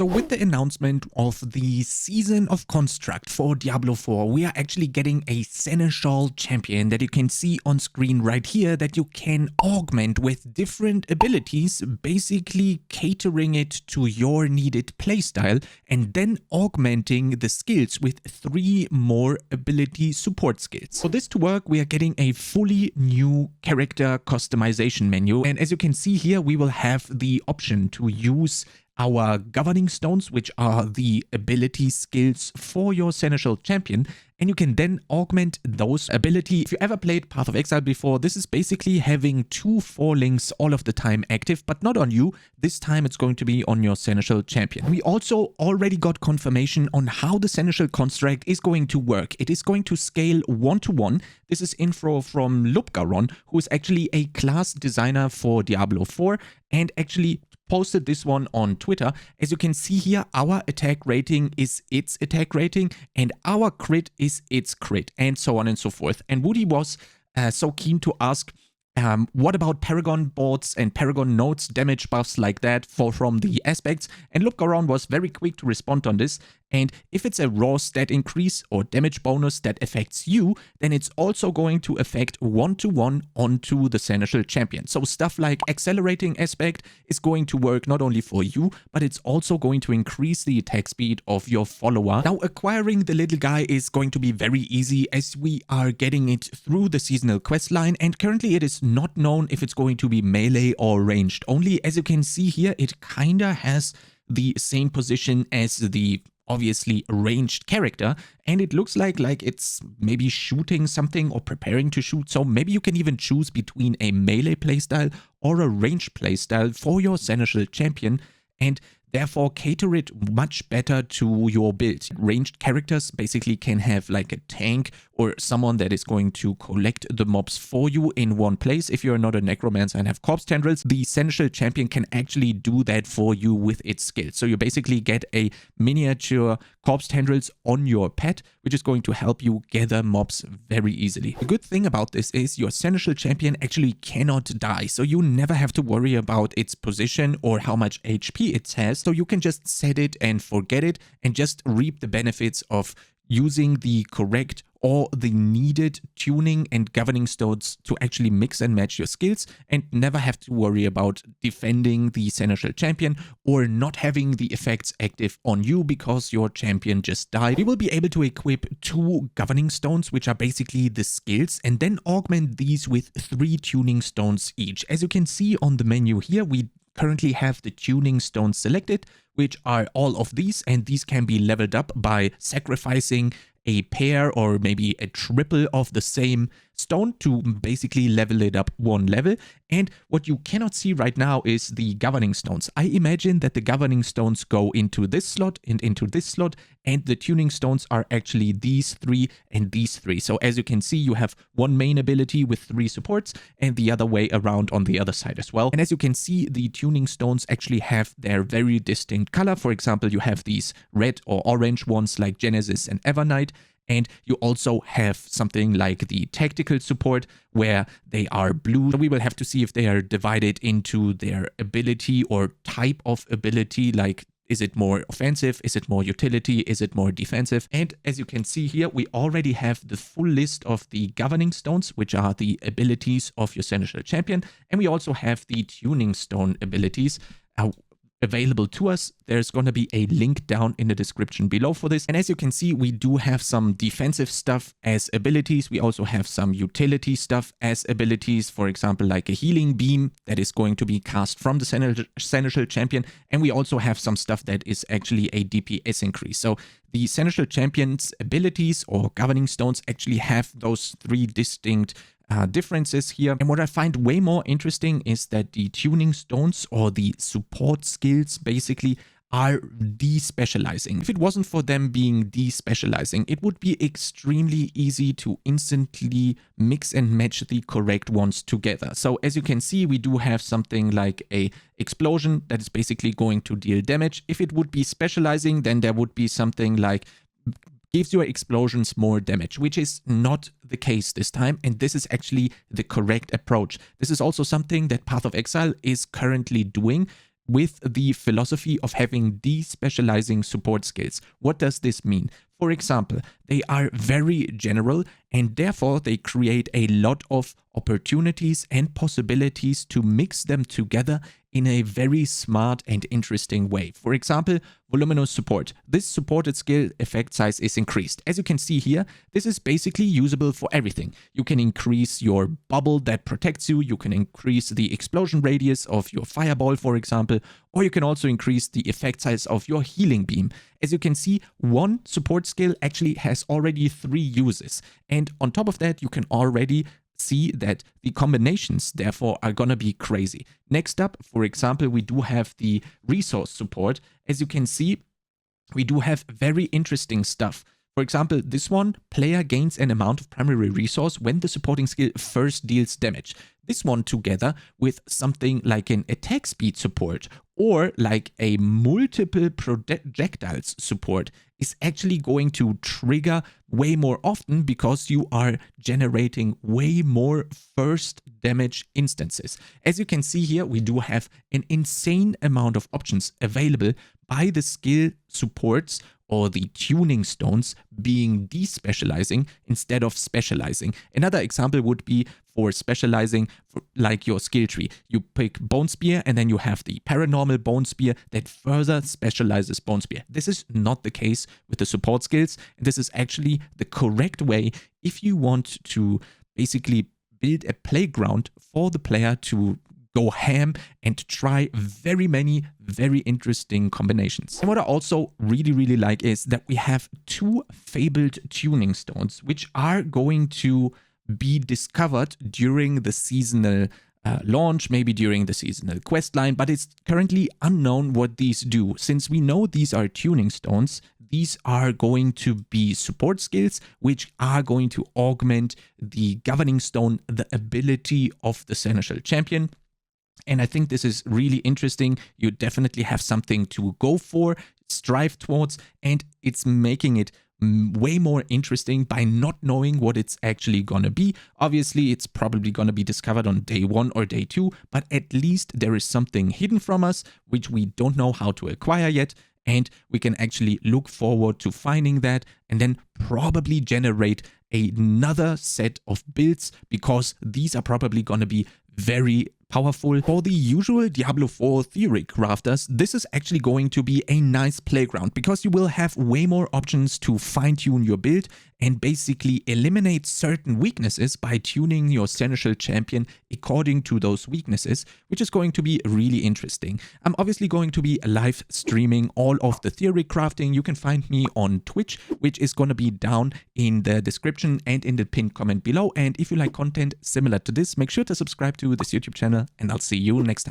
So with the announcement of the Season of Construct for Diablo 4, we are actually getting a Seneschal Champion that you can see on screen right here that you can augment with different abilities, basically catering it to your needed playstyle and then augmenting the skills with 3 more ability support skills. For this to work, we are getting a fully new character customization menu, and as you can see here, we will have the option to use our governing stones, which are the ability skills for your Seneschal Champion, and you can then augment those ability. If you ever played Path of Exile before, this is basically having 2 4-links all of the time active, but not on you. This time it's going to be on your Seneschal Champion. We also already got confirmation on how the Seneschal construct is going to work. It is going to scale 1-to-1. This is info from Lupgaron, who is actually a class designer for Diablo 4 and actually posted this one on Twitter. As you can see here, our attack rating is its attack rating and our crit is its crit, and so on and so forth. And Woody was so keen to ask, what about Paragon boards and Paragon nodes, damage buffs like that from the aspects? And Lupgaron was very quick to respond on this. And if it's a raw stat increase or damage bonus that affects you, then it's also going to affect 1-to-1 onto the Seneschal Champion. So stuff like accelerating aspect is going to work not only for you, but it's also going to increase the attack speed of your follower. Now, acquiring the little guy is going to be very easy as we are getting it through the seasonal quest line, and currently it is not known if it's going to be melee or ranged. Only, as you can see here, it kinda has the same position as the obviously ranged character, and it looks like it's maybe shooting something or preparing to shoot. So maybe you can even choose between a melee playstyle or a ranged playstyle for your Seneschal Champion, and therefore cater it much better to your build. Ranged characters basically can have like a tank or someone that is going to collect the mobs for you in one place. If you're not a necromancer and have corpse tendrils, the Seneschal Champion can actually do that for you with its skills. So you basically get a miniature corpse tendrils on your pet, which is going to help you gather mobs very easily. The good thing about this is your Seneschal Champion actually cannot die, so you never have to worry about its position or how much HP it has. So you can just set it and forget it and just reap the benefits of using the correct or the needed tuning and governing stones to actually mix and match your skills and never have to worry about defending the Seneschal Champion or not having the effects active on you because your champion just died. We will be able to equip 2 governing stones, which are basically the skills, and then augment these with 3 tuning stones each. As you can see on the menu here, we currently have the tuning stones selected, which are all of these, and these can be leveled up by sacrificing a pair or maybe a triple of the same stone to basically level it up 1 level. And what you cannot see right now is the governing stones. I imagine that the governing stones go into this slot and into this slot, and the tuning stones are actually these 3 and these 3. So as you can see, you have 1 main ability with 3 supports and the other way around on the other side as well. And as you can see, the tuning stones actually have their very distinct color. For example, you have these red or orange ones like Genesis and Evernight. And you also have something like the tactical support where they are blue. So we will have to see if they are divided into their ability or type of ability, like is it more offensive, is it more utility, is it more defensive? And as you can see here, we already have the full list of the governing stones, which are the abilities of your Seneschal Champion. And we also have the tuning stone abilities available to us. There's going to be a link down in the description below for this. And as you can see, we do have some defensive stuff as abilities. We also have some utility stuff as abilities, for example, like a healing beam that is going to be cast from the Seneschal Champion. And we also have some stuff that is actually a DPS increase. So the Seneschal Champion's abilities or governing stones actually have those 3 distinct differences here. And what I find way more interesting is that the tuning stones or the support skills basically are despecializing. If it wasn't for them being despecializing, it would be extremely easy to instantly mix and match the correct ones together. So as you can see, we do have something like a explosion that is basically going to deal damage. If it would be specializing, then there would be something like gives your explosions more damage, which is not the case this time, and this is actually the correct approach. This is also something that Path of Exile is currently doing with the philosophy of having despecializing support skills. What does this mean? For example, they are very general and therefore they create a lot of opportunities and possibilities to mix them together in a very smart and interesting way. For example, voluminous support. This supported skill effect size is increased. As you can see here, this is basically usable for everything. You can increase your bubble that protects you, you can increase the explosion radius of your fireball, for example, or you can also increase the effect size of your healing beam. As you can see, one support skill actually has already 3 uses. And on top of that, you can already see that the combinations therefore are gonna be crazy. Next up, for example, we do have the resource support. As you can see, we do have very interesting stuff. For example, this one, player gains an amount of primary resource when the supporting skill first deals damage. This one together with something like an attack speed support or like a multiple projectiles support is actually going to trigger way more often because you are generating way more first damage instances. As you can see here, we do have an insane amount of options available by the skill supports or the tuning stones being despecializing instead of specializing. Another example would be for specializing like your skill tree. You pick Bone Spear and then you have the paranormal Bone Spear that further specializes Bone Spear. This is not the case with the support skills. And this is actually the correct way if you want to basically build a playground for the player to go ham and try very many very interesting combinations. And what I also really like is that we have 2 fabled tuning stones which are going to be discovered during the seasonal launch, maybe during the seasonal quest line, but it's currently unknown what these do. Since we know these are tuning stones, these are going to be support skills which are going to augment the governing stone, the ability of the Seneschal Champion. And I think this is really interesting. You definitely have something to go for, strive towards, and it's making it way more interesting by not knowing what it's actually gonna be. Obviously, it's probably gonna be discovered on day 1 or day 2, but at least there is something hidden from us which we don't know how to acquire yet, and we can actually look forward to finding that and then probably generate another set of builds because these are probably gonna be very powerful. For the usual Diablo 4 theory crafters, this is actually going to be a nice playground because you will have way more options to fine-tune your build and basically eliminate certain weaknesses by tuning your Seneschal Champion according to those weaknesses, which is going to be really interesting. I'm obviously going to be live streaming all of the theory crafting. You can find me on Twitch, which is going to be down in the description and in the pinned comment below. And if you like content similar to this, make sure to subscribe to this YouTube channel and I'll see you next time.